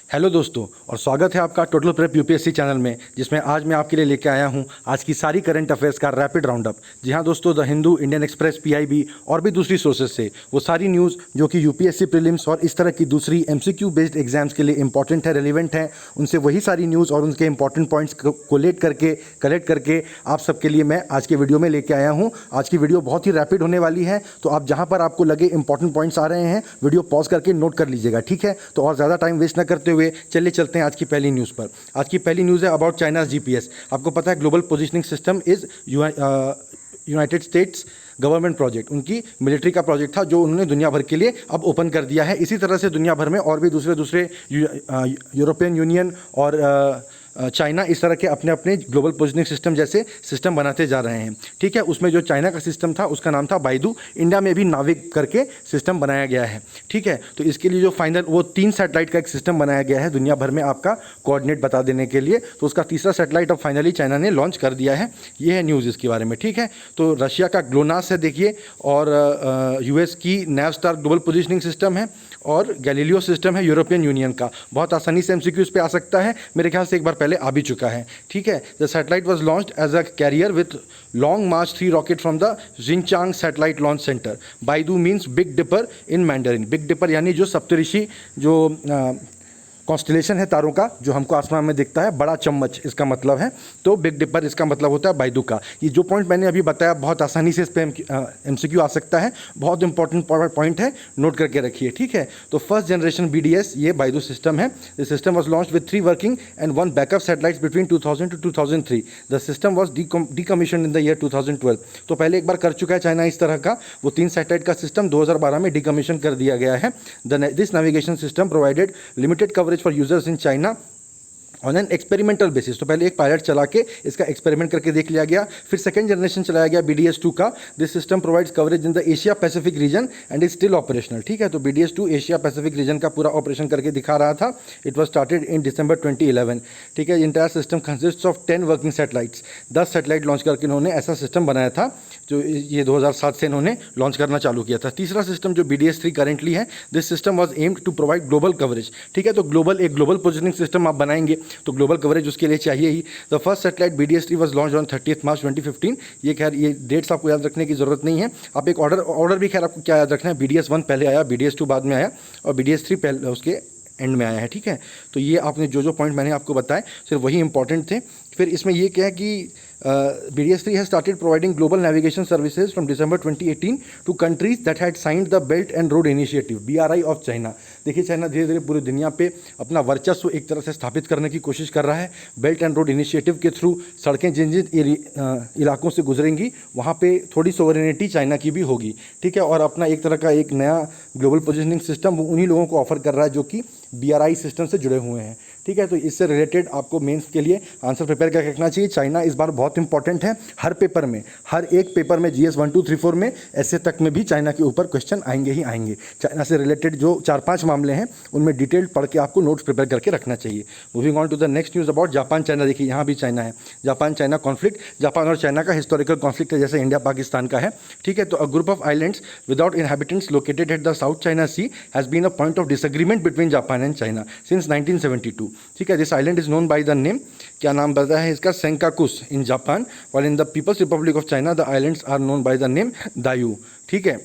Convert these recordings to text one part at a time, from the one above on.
Hello दोस्तों, और स्वागत है आपका टोटल प्रेप यूपीएससी चैनल में, जिसमें आज मैं आपके लिए लेके आया हूं आज की सारी करंट अफेयर्स का रैपिड राउंड अप। जी हां दोस्तों, the Hindu, Indian express, PIB और भी दूसरी सोर्सेज से वो सारी न्यूज़ जो कि यूपीएससी प्रीलिम्स और इस तरह की दूसरी एमसीक्यू बेस्ड एग्जाम्स के लिए इंपॉर्टेंट है, रेलिवेंट है, उनसे वही सारी न्यूज़ और उनके इंपॉर्टेंट पॉइंट्स कोलेट करके कलेक्ट करके आप सबके लिए मैं आज के वीडियो में लेके आया हूँ। आज की वीडियो बहुत ही रैपिड होने वाली है, तो आप जहाँ पर आपको लगे इंपॉर्टेंट पॉइंट्स आ रहे हैं, वीडियो पॉज करके नोट कर लीजिएगा, ठीक है। तो और ज़्यादा टाइम वेस्ट न करते हुए चलिए चलते हैं आज की पहली न्यूज़ पर। आज की पहली न्यूज़ है अबाउट चाइनाज जीपीएस। आपको पता है global positioning system is United states government project, उनकी मिलिट्री का प्रोजेक्ट था जो उन्होंने दुनिया भर के लिए अब ओपन कर दिया है। इसी तरह से दुनिया भर में और भी दूसरे यूरोपियन यूनियन और चाइना इस तरह के अपने अपने ग्लोबल पोजिशनिंग सिस्टम जैसे सिस्टम बनाते जा रहे हैं, ठीक है। उसमें जो चाइना का सिस्टम था उसका नाम था बाइडू। इंडिया में भी नाविक करके सिस्टम बनाया गया है, ठीक है। तो इसके लिए जो फाइनल वो 3 सैटेलाइट का एक सिस्टम बनाया गया है दुनिया भर में आपका कोऑर्डिनेट बता देने के लिए। तो उसका तीसरा सैटेलाइट अब फाइनली चाइना ने लॉन्च कर दिया है। ये है न्यूज़ इसके बारे में, ठीक है। तो रशिया का ग्लोनास है देखिए, और यूएस की नैवस्टार ग्लोबल पोजिशनिंग सिस्टम है, और गैलीलियो सिस्टम है यूरोपियन यूनियन का। बहुत आसानी से एमसीक्यूज पे आ सकता है, मेरे ख्याल से एक बार पहले आ भी चुका है, ठीक है। The satellite was launched as a carrier with Long March 3 rocket from the Xichang Satellite Launch Centre. BeiDou means Big Dipper in Mandarin. Big Dipper यानी जो सप्तऋषि जो कॉन्स्टलेशन है तारों का, जो हमको आसमान में दिखता है, बड़ा चम्मच इसका मतलब है। तो बिग डिपर इसका मतलब होता है बाइडू का। ये जो पॉइंट मैंने अभी बताया बहुत आसानी से इस पर एमसीक्यू आ सकता है, बहुत इंपॉर्टेंट पॉइंट है, नोट करके रखिए, ठीक है। तो फर्स्ट जनरेशन बीडीएस ये बाइडू सिस्टम है। The system was launch with 3 working and 1 backup satellites between 2000 to 2003। The system was decommission in the year 2012। तो पहले एक बार कर चुका है चाइना इस तरह का, वो 3 सैटेलाइट का सिस्टम 2012 में डीकमीशन कर दिया गया है। This navigation system provided limited coverage for users in China on an experimental basis. तो पहले एक पायलट चला के इसका एक्सपेरिमेंट करके देख लिया गया, फिर सेकंड जनरेशन चलाया गया BDS-2 का। This system provides coverage in the Asia Pacific region and is still operational, ठीक है। तो BDS-2 एशिया पैसिफिक रीजन का पूरा ऑपरेशन करके दिखा रहा था। It was started in December 2011, ठीक है। Entire system consist of 10 working satellites. 10 satellite launch करके इन्होंने ऐसा सिस्टम बनाया था, जो ये 2007 से इन्होंने लॉन्च करना चालू किया था। तीसरा सिस्टम जो BDS-3 करेंटली है, this system was aimed to provide global coverage, ठीक है। तो एक ग्लोबल पोजिशनिंग सिस्टम आप बनाएंगे तो ग्लोबल कवरेज उसके लिए चाहिए ही। The first satellite BDS-3 was launch on 30 March 2015। ये खैर ये डेट्स आपको याद रखने की जरूरत नहीं है। आप एक ऑर्डर भी खैर आपको क्या याद रखना है, BDS-1 पहले आया, BDS-2 बाद में आया, और BDS-3 पहले उसके एंड में आया है, ठीक है। तो ये आपने जो पॉइंट मैंने आपको बताए सिर्फ वही इंपॉर्टेंट थे। फिर इसमें ये क्या है कि BDS-3 has started providing global navigation services from December 2018 to countries that had signed the Belt and Road Initiative (BRI) of China। देखिए चाइना धीरे धीरे पूरी दुनिया पे अपना वर्चस्व एक तरह से स्थापित करने की कोशिश कर रहा है। बेल्ट एंड रोड इनिशिएटिव के थ्रू सड़कें जिन जिन इलाकों से गुजरेंगी वहाँ पे थोड़ी सोवरेनिटी चाइना की भी होगी, ठीक है। और अपना एक तरह का एक नया ग्लोबल पोजिशनिंग सिस्टम वो उन्हीं लोगों को ऑफर कर रहा है जो कि BRI सिस्टम से जुड़े हुए हैं, ठीक है। तो इससे रिलेटेड आपको मेंस के लिए आंसर प्रिपेयर करके रखना चाहिए। चाइना इस बार बहुत इंपॉर्टेंट है, हर पेपर में, हर एक पेपर में GS 1 2 3 4 में, ऐसे तक में भी चाइना के ऊपर क्वेश्चन आएंगे ही आएंगे। चाइना से रिलेटेड जो 4-5 मामले हैं उनमें डिटेल्ड पढ़ के आपको नोट्स प्रिपेयर करके रखना चाहिए। Moving on to the next news about Japan China. देखिए यहाँ भी चाइना है, जापान चाइना कॉन्फ्लिक्ट। जापान और चाइना का हिस्टोरिकल कॉन्फ्लिक्ट है, जैसे इंडिया पाकिस्तान का है, ठीक है। तो a group of islands without inhabitants located at the South China Sea has been a point of disagreement between Japan and China since 1972, ठीक है। This island is known by the name, क्या नाम बताया है इसका, सेंकाकुस इन जापान, और in the People's Republic of China the islands are known by the name Diaoyu, ठीक है।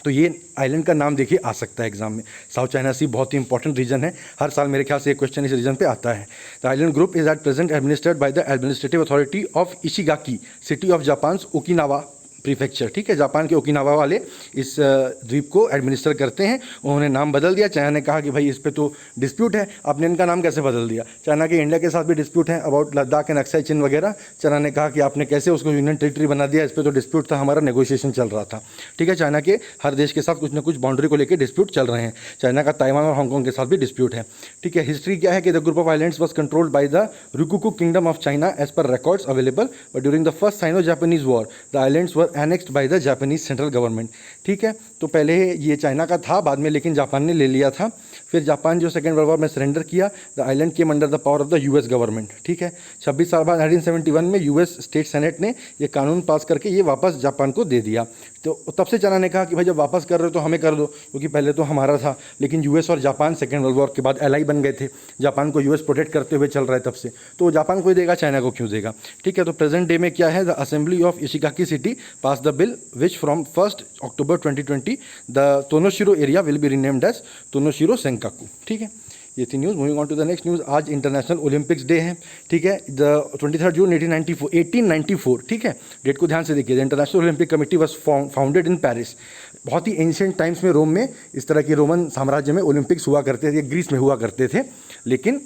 तो ये आइलैंड का नाम देखिए आ सकता है एग्जाम में। साउथ चाइना सी बहुत ही इंपॉर्टेंट रीजन है, हर साल मेरे ख्याल से एक क्वेश्चन इस रीजन पे आता है। The island group is at present administered by the administrative authority of Ishigaki, city of Japan Okinawa prefecture, ठीक है। जापान के ओकिनावा वाले इस द्वीप को एडमिनिस्टर करते हैं। उन्होंने नाम बदल दिया, चाइना ने कहा कि भाई इस पे तो डिस्प्यूट है, आपने इनका नाम कैसे बदल दिया। चाइना के इंडिया के साथ भी डिस्प्यूट है अबाउट लद्दाख एंड अक्साई चिन वगैरह। चाइना ने कहा कि आपने कैसे उसको यूनियन टेरिटरी बना दिया, इस पर तो डिस्प्यूट था, हमारा नेगोशिएशन चल रहा था, ठीक है। चाइना के हर देश के साथ कुछ ना कुछ बाउंड्री को लेकर डिस्प्यूट चल रहे हैं। चाइना का ताइवान और हांगकांग के साथ भी डिस्प्यूट है, ठीक है। हिस्ट्री क्या है कि the group of islands was controlled by the Ryukyu Kingdom of China as per records available, but during the first Sino Japanese war the islands were annexed by the Japanese central government, ठीक है। तो पहले ये China का था, बाद में लेकिन जापान ने ले लिया था। फिर जापान जो सेकेंड वर्ल्ड वॉर में सरेंडर किया, the island came under the power of the US government. ठीक है, 26 साल बाद 1971 में यूएस स्टेट सेनेट ने ये कानून पास करके ये वापस जापान को दे दिया। तो तब से चाइना ने कहा कि भाई जब वापस कर रहे हो तो हमें कर दो, क्योंकि पहले तो हमारा था। लेकिन यूएस और जापान सेकेंड वर्ल्ड वॉर के बाद एलाई बन गए थे, जापान को यूएस प्रोटेक्ट करते हुए चल रहा है तब से, तो जापान को ही देगा, चाइना को क्यों देगा। ठीक है, तो प्रेजेंट डे में क्या है, the assembly of Ishigaki city pass the bill which from 1 October 2020 the Tonoshiro area will be renamed as Tonoshiro Senkaku. ठीक है, ये थी news. Moving on to the next news, आज इंटरनेशनल ओलंपिक्स डे है। ठीक है, द 23 जून 1894। ठीक है, डेट को ध्यान से देखिए। The international Olympic committee was founded in Paris. बहुत ही एंशियंट टाइम्स में रोम में इस तरह के रोमन साम्राज्य में ओलंपिक्स हुआ करते थे, ग्रीस में हुआ करते थे। लेकिन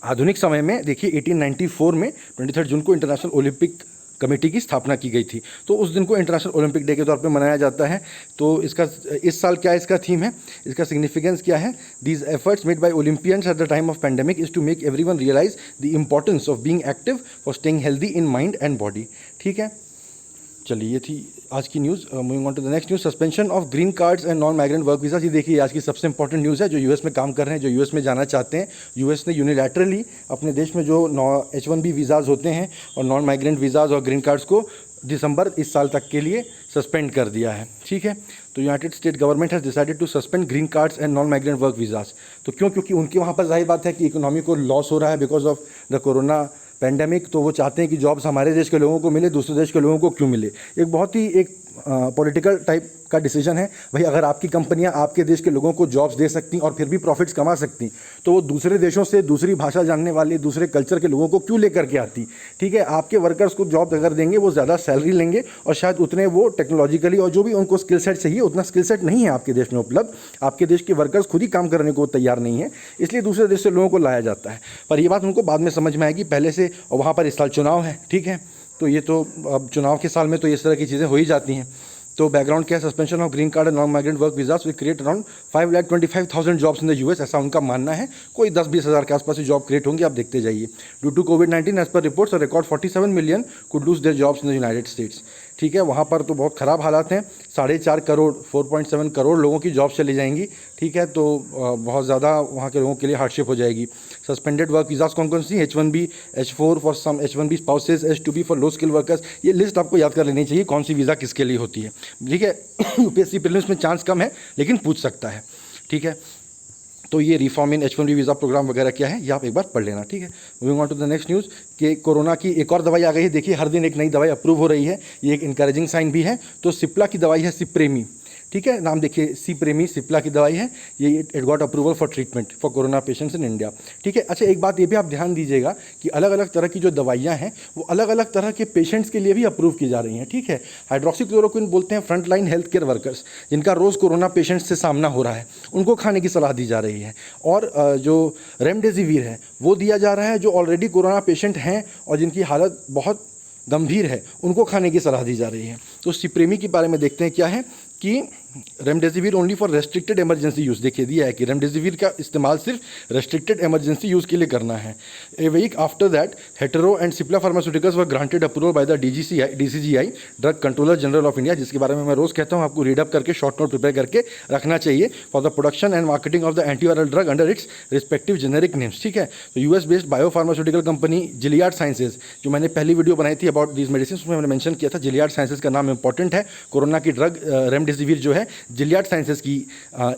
आधुनिक समय में देखिए 1894 में 23 जून को इंटरनेशनल ओलंपिक कमेटी की स्थापना की गई थी। तो उस दिन को इंटरनेशनल ओलंपिक डे के तौर पे मनाया जाता है। तो इसका इस साल क्या इसका थीम है, इसका सिग्निफिकेंस क्या है, these efforts made by Olympians at the time of pandemic is to make everyone realise the importance of being active for staying healthy in mind and body. ठीक है, चलिए ये थी आज की news. Moving on to the next news, suspension of green cards and non migrant work visa. ये देखिए आज की सबसे इंपॉर्टेंट न्यूज़ है। जो यूएस में काम कर रहे हैं, जो यूएस में जाना चाहते हैं, यूएस ने यूनिलैटरली अपने देश में जो H1B वीज़ाज़ होते हैं और नॉन माइग्रेंट वीज़ाज़ और ग्रीन कार्ड्स को दिसंबर इस साल तक के लिए सस्पेंड कर दिया है। ठीक है, तो United State government has decided to suspend green cards and non migrant work visas. तो क्यों, क्योंकि उनके वहाँ पर जाहिर बात है कि इकोनॉमी को लॉस हो रहा है because of the corona pandemic. तो वो चाहते हैं कि जॉब्स हमारे देश के लोगों को मिले, दूसरे देश के लोगों को क्यों मिले। एक बहुत ही एक पॉलिटिकल टाइप का डिसीजन है। भाई अगर आपकी कंपनियां आपके देश के लोगों को जॉब्स दे सकती और फिर भी प्रॉफिट्स कमा सकती, तो वो दूसरे देशों से दूसरी भाषा जानने वाले, दूसरे कल्चर के लोगों को क्यों लेकर के आती। ठीक है, आपके वर्कर्स को जॉब अगर देंगे वो ज़्यादा सैलरी लेंगे और शायद उतने वो टेक्नोलॉजिकली और जो भी उनको स्किल सेट चाहिए उतना स्किल सेट नहीं है आपके देश में उपलब्ध। आपके देश के वर्कर्स खुद ही काम करने को तैयार नहीं है, इसलिए दूसरे देश से लोगों को लाया जाता है। पर ये बात उनको बाद में समझ में आएगी, पहले से। और वहाँ पर इस साल चुनाव है। ठीक है, तो ये तो अब चुनाव के साल में तो इस तरह की चीज़ें हो ही जाती हैं। तो बैकग्राउंड क्या है, suspension of green card and non migrant work visas will create around 5,25,000 jobs in the US, ऐसा उनका मानना है। कोई 10-20 हज़ार के आसपास ही जॉब क्रिएट होंगी, आप देखते जाइए। ड्यू टू कोविड-19 as per reports a record 47 million could lose their jobs in the United States. ठीक है, वहाँ पर तो बहुत ख़राब हालात हैं। 4.5 करोड़ 4.7 करोड़ लोगों की जॉब चली जाएंगी। ठीक है, तो बहुत ज़्यादा वहाँ के लोगों के लिए हार्डशिप हो जाएगी। सस्पेंडेड वर्क वीजास कौन कौन सी, H1B, H4 for some, H1B spouses, H2B for low skill workers. ये लिस्ट आपको याद कर लेनी चाहिए कौन सी वीज़ा किसके लिए होती है। ठीक है, यूपीएससी प्रीलिम्स में चांस कम है लेकिन पूछ सकता है। ठीक है, तो ये reform in H1B visa programme वगैरह क्या है ये आप एक बार पढ़ लेना। ठीक है, moving on to the next news कि कोरोना की एक और दवाई आ गई है। देखिए हर दिन एक नई दवाई अप्रूव हो रही है, ये एक इनकरेजिंग साइन भी है। तो सिप्ला की दवाई है सिप्रेमी। ठीक है, नाम देखिए सिप्रेमी, सिप्ला की दवाई है ये। It got approval for treatment for corona patients in India. ठीक है, अच्छा एक बात ये भी आप ध्यान दीजिएगा कि अलग अलग तरह की जो दवाइयाँ हैं वो अलग अलग तरह के पेशेंट्स के लिए भी अप्रूव की जा रही हैं। ठीक है, हाइड्रोक्सीक्लोरोक्विन बोलते हैं front line health care workers, जिनका रोज़ कोरोना पेशेंट्स से सामना हो रहा है, उनको खाने की सलाह दी जा रही है। और जो रेमडेसिविर है वो दिया जा रहा है जो ऑलरेडी कोरोना पेशेंट हैं और जिनकी हालत बहुत गंभीर है, उनको खाने की सलाह दी जा रही है। तो सिप्रेमी के बारे में देखते हैं क्या है कि remdesivir only for restricted emergency use. देखिए दिया है कि रेमडेसिविर का इस्तेमाल सिर्फ रेस्ट्रिक्टेड इमरजेंसी यूज़ के लिए करना है। A week after that Hetero and Cipla pharmaceuticals were granted approval by the DCGI drug controller general of India, जिसके बारे में मैं रोज़ कहता हूँ आपको रीड अप करके शॉर्ट नोट प्रिपेयर करके रखना चाहिए, for the production and marketing of the antiviral drug under its respective generic names. ठीक है, तो US based bio pharmaceutical company Gilead Sciences, जो मैंने पहली वीडियो बनाई थी अबाउट दीज मेडिसिन, उसमें मैंने मेंशन किया था जिलियाड साइंसेज का नाम इंपॉर्टेंट है। कोरोना की ड्रग रेमडेसिविर जो है जिलियाड साइंसेज की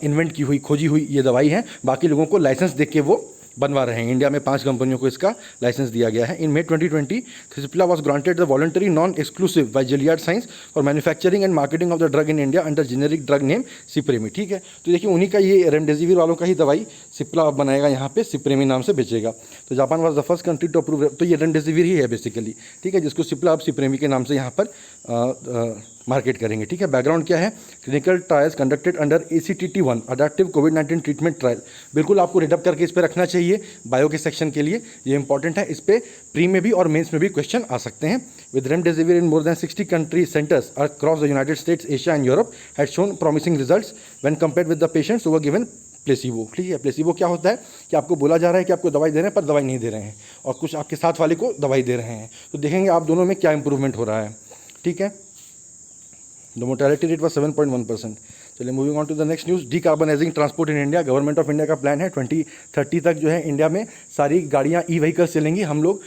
इन्वेंट की हुई, खोजी हुई ये दवाई है। बाकी लोगों को लाइसेंस देख के वो बनवा रहे हैं। इंडिया में 5 कंपनियों को इसका लाइसेंस दिया गया है। In May 2020 Cipla was granted the voluntary non exclusive by Gilead Science for manufacturing and marketing of the drug in India under generic drug name Cipremi. ठीक है, तो देखिए उन्हीं का ये रेमडेसिविर वालों का ही दवाई सिप्ला बनाएगा, यहाँ पे सिप्रेमी नाम से बेचेगा। तो Japan was the first country to approve, तो ये रेमडेसिविर ही है बेसिकली। ठीक है, जिसको सिप्ला अब सिप्रेमी के नाम से यहाँ पर मार्केट करेंगे। ठीक है, बैकग्राउंड क्या है, clinical trials conducted under ACTT-1 adaptive कोविड-19 ट्रीटमेंट ट्रायल। बिल्कुल आपको रीडअप करके इस पर रखना चाहिए बायो के सेक्शन के लिए, ये इंपॉर्टेंट है। इस पर प्री में भी और मेंस में भी क्वेश्चन आ सकते हैं। With remdesivir in more than 60 country centres across the United states, Asia and Europe had shown promising results when compared with the patients who were given placebo. ठीक है, प्लेसिबो क्या होता है कि आपको बोला जा रहा है कि आपको दवाई दे रहे हैं पर दवाई नहीं दे रहे हैं, और कुछ आपके साथ वाले को दवाई दे रहे हैं। तो देखेंगे आप दोनों में क्या इंप्रूवमेंट हो रहा है। ठीक है, द मोर्टेलिटी रेट वॉज 7.1%। चलिए moving on to the next news. Decarbonising transport in India. Government of India का प्लान है 2030 तक जो है इंडिया में सारी गाड़ियाँ ई व्हीकल्स चलेंगी। हम लोग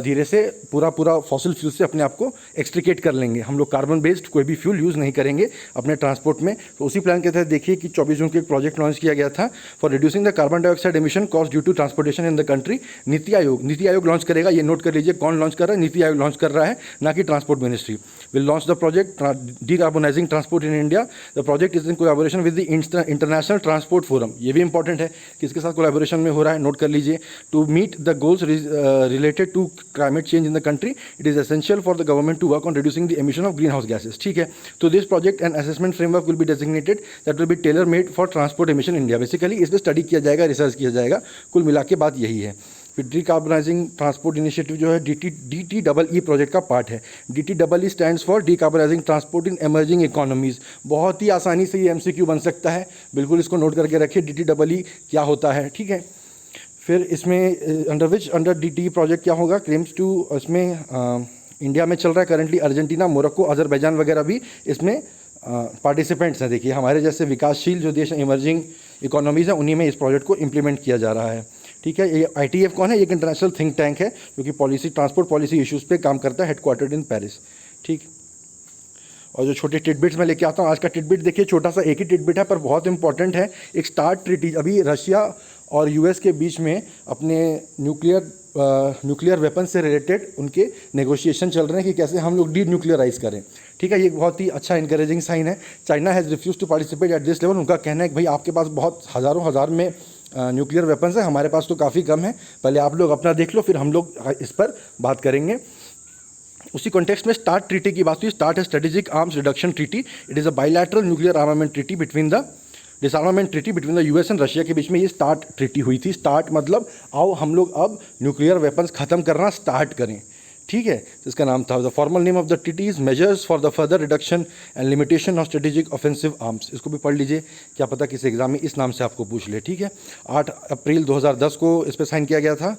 धीरे से पूरा फॉसिल फ्यूल से अपने आप को एक्सट्रिकेट कर लेंगे। हम लोग कार्बन बेस्ड कोई भी फ्यूल यूज़ नहीं करेंगे अपने ट्रांसपोर्ट में। तो उसी प्लान के तहत देखिए कि 24 जून को एक प्रोजेक्ट लॉन्च किया गया था for reducing the carbon dioxide emission cost due to transportation in the country. NITI Aayog launch करेगा। ये नोट कर लीजिए, कौन लॉन्च कर रहा है? नीति आयोग लॉन्च कर रहा है, ना कि transport ministry. Will launch the project decarbonising transport in India. The project is in collaboration with the International Transport Forum. ये भी इंपॉर्टेंट है, किसके साथ कोलैबोरेशन में हो रहा है, नोट कर लीजिए। To meet the goals related to climate change in the country, it is essential for the government to work on reducing the emission of green house gases. ठीक है, तो this project and assessment framework will be designated that will be tailor made for transport emission India. Basically इस पर study किया जाएगा, research किया जाएगा। कुल मिला के बात यही है। फिर डीकार्बनाइजिंग ट्रांसपोर्ट इनिशिएटिव जो है DTEE प्रोजेक्ट का पार्ट है। DTEE stands for decarbonising transport in emerging economies. बहुत ही आसानी से ये MCQ बन सकता है, बिल्कुल इसको नोट करके रखिए DTEE क्या होता है। ठीक है, फिर इसमें अंडर DTE प्रोजेक्ट क्या होगा, क्लेम्स टू, इसमें इंडिया में चल रहा है करंटली अर्जेंटीना, मोरक्को, अजरबैजान वगैरह भी इसमें पार्टिसिपेंट्स हैं। देखिए हमारे जैसे विकासशील जो देश इमर्जिंग इकोनॉमीज़ हैं उन्हीं में इस प्रोजेक्ट को इम्प्लीमेंट किया जा रहा है। ठीक है, ये ITF कौन है? एक इंटरनेशनल थिंक टैंक है जो कि ट्रांसपोर्ट पॉलिसी इश्यूज़ पे काम करता है, हेडक्वार्टर्ड इन पेरिस। ठीक, और जो छोटे टिडबिट्स मैं लेके आता हूँ, आज का टिडबिट देखिए छोटा सा एक ही टिडबिट है पर बहुत इंपॉर्टेंट है। एक स्टार्ट ट्रीटी, अभी रशिया और US के बीच में अपने न्यूक्लियर वेपन से रिलेटेड उनके नेगोशिएशन चल रहे हैं कि कैसे हम लोग न्यूक्लियराइज करें। ठीक है, ये बहुत ही अच्छा इंकरेजिंग साइन है। China has refuse to participate at this level. उनका कहना है कि भाई आपके पास बहुत हज़ारों हज़ार में न्यूक्लियर वेपन्स है, हमारे पास तो काफ़ी कम है, पहले आप लोग अपना देख लो, फिर हम लोग इस पर बात करेंगे। उसी कॉन्टेक्स्ट में स्टार्ट ट्रीटी की बात हुई। स्टार्ट है strategic arms reduction treaty. It is a bilateral nuclear armament treaty between the डिसआर्मामेंट treaty between the US and Russia के बीच में ये स्टार्ट ट्रीटी हुई थी। स्टार्ट मतलब आओ हम लोग अब न्यूक्लियर वेपन्स ख़त्म करना स्टार्ट करें। ठीक है, इसका नाम था, the formal name of the treaty is measures for the further reduction and limitation of strategic offensive arms. इसको भी पढ़ लीजिए, क्या पता किसी एग्जाम में इस नाम से आपको पूछ ले। ठीक है, 8 अप्रैल 2010 को इस पर साइन किया गया था।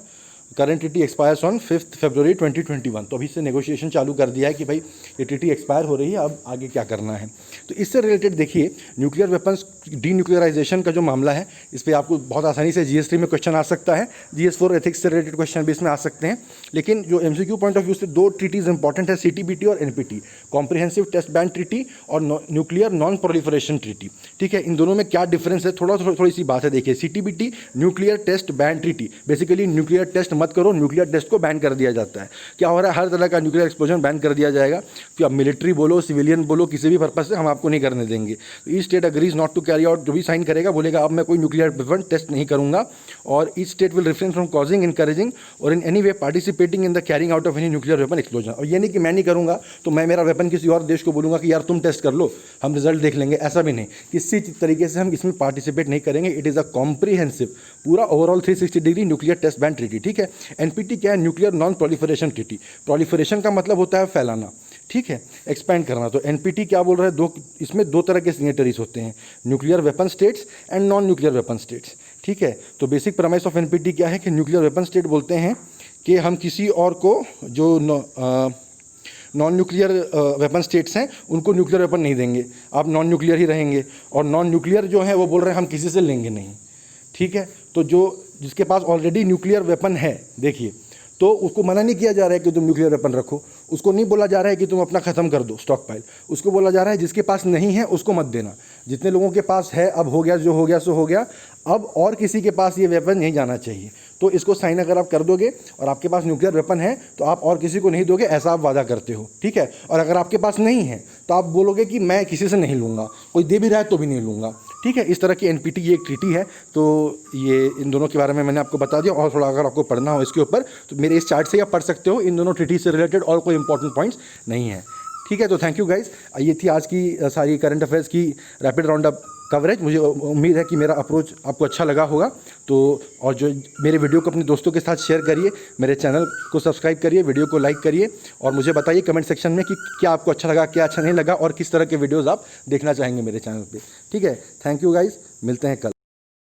करंट ट्रीटी एक्सपायर्स ऑन 5 फरवरी 2021। तो अभी से नेगोशिएशन चालू कर दिया है कि भाई ये ट्रीटी एक्सपायर हो रही है, अब आगे क्या करना है। तो इससे रिलेटेड देखिए न्यूक्लियर वेपन्स डीन्यूक्लियराइजेशन का जो मामला है, इस पर आपको बहुत आसानी से GS3 में क्वेश्चन आ सकता है, GS4 एथिक्स से रिलेटेड क्वेश्चन भी इसमें आ सकते हैं। लेकिन जो MCQ पॉइंट ऑफ व्यू से 2 ट्रीटीज़ इंपॉर्टेंट है, CTBT और NPT, comprehensive test ban treaty और न्यूक्लियर नॉन प्रोलिफरेशन ट्रीटी। ठीक है, इन दोनों में क्या डिफरेंस है, थोड़ी सी बात है। देखिए CTBT nuclear test ban treaty, basically nuclear test मत करो, न्यूक्लियर टेस्ट को बैन कर दिया जाता है। क्या हो रहा है, हर तरह का न्यूक्लियर एक्सप्लोजन बैन कर दिया जाएगा कि आप मिलिट्री बोलो, सिविलियन बोलो, किसी भी पर्पज से हम आपको नहीं करने देंगे। Each state agrees not to carry out, जो भी साइन करेगा बोलेगा अब मैं कोई न्यूक्लियर वेपन टेस्ट नहीं करूंगा। और each state will refrain from causing, encouraging और in any way participating in the carrying out of any nuclear weapon explosion. और ये नहीं कि मैं नहीं करूंगा तो मैं मेरा वेपन किसी और देश को बोलूंगा कि यार तुम टेस्ट कर लो, हम रिजल्ट देख लेंगे, ऐसा भी नहीं। किसी तरीके से हम इसमें पार्टिसिपेट नहीं करेंगे। इट इज़ अ कॉम्प्रिहेंसिव पूरा overall 360 degree nuclear test ban treaty. ठीक है, NPT क्या है, nuclear non proliferation treaty. Proliferation का मतलब होता है फैलाना, ठीक है, एक्सपैंड करना। तो NPT क्या बोल रहा है, इसमें 2 तरह के सिग्नेटरीज होते हैं, nuclear weapon states and non nuclear weapon states. ठीक है, तो बेसिक प्रमाइस ऑफ NPT क्या है कि न्यूक्लियर वेपन स्टेट बोलते हैं कि हम किसी और को जो नॉन न्यूक्लियर वेपन स्टेट्स हैं उनको न्यूक्लियर वेपन नहीं देंगे, आप नॉन न्यूक्लियर ही रहेंगे। और नॉन न्यूक्लियर जो है वो बोल रहे हैं हम किसी से लेंगे नहीं। ठीक है, तो जिसके पास ऑलरेडी न्यूक्लियर वेपन है, देखिए, तो उसको मना नहीं किया जा रहा है कि तुम न्यूक्लियर वेपन रखो, उसको नहीं बोला जा रहा है कि तुम अपना ख़त्म कर दो स्टॉक पाइल, उसको बोला जा रहा है जिसके पास नहीं है उसको मत देना। जितने लोगों के पास है अब हो गया, जो हो गया सो हो गया, अब और किसी के पास ये वेपन नहीं जाना चाहिए। तो इसको साइन अगर आप कर दोगे और आपके पास न्यूक्लियर वेपन है तो आप और किसी को नहीं दोगे, ऐसा आप वादा करते हो। ठीक है, और अगर आपके पास नहीं है तो आप बोलोगे कि मैं किसी से नहीं लूँगा, कोई दे भी रहा है तो भी नहीं लूँगा। ठीक है, इस तरह की NPT ये एक ट्रीटी है। तो ये इन दोनों के बारे में मैंने आपको बता दिया। और थोड़ा अगर आपको पढ़ना हो इसके ऊपर तो मेरे इस चार्ट से आप पढ़ सकते हो। इन दोनों ट्रीटी से रिलेटेड और कोई इंपॉर्टेंट पॉइंट्स नहीं है। ठीक है, तो थैंक यू गाइज। ये थी आज की सारी करंट अफेयर्स की रैपिड राउंड अप कवरेज। मुझे उम्मीद है कि मेरा अप्रोच आपको अच्छा लगा होगा। तो और जो मेरे वीडियो को अपने दोस्तों के साथ शेयर करिए, मेरे चैनल को सब्सक्राइब करिए, वीडियो को लाइक करिए और मुझे बताइए कमेंट सेक्शन में कि क्या आपको अच्छा लगा, क्या अच्छा नहीं लगा और किस तरह के वीडियोज़ आप देखना चाहेंगे मेरे चैनल पर। ठीक है, थैंक यू गाइज, मिलते हैं कल।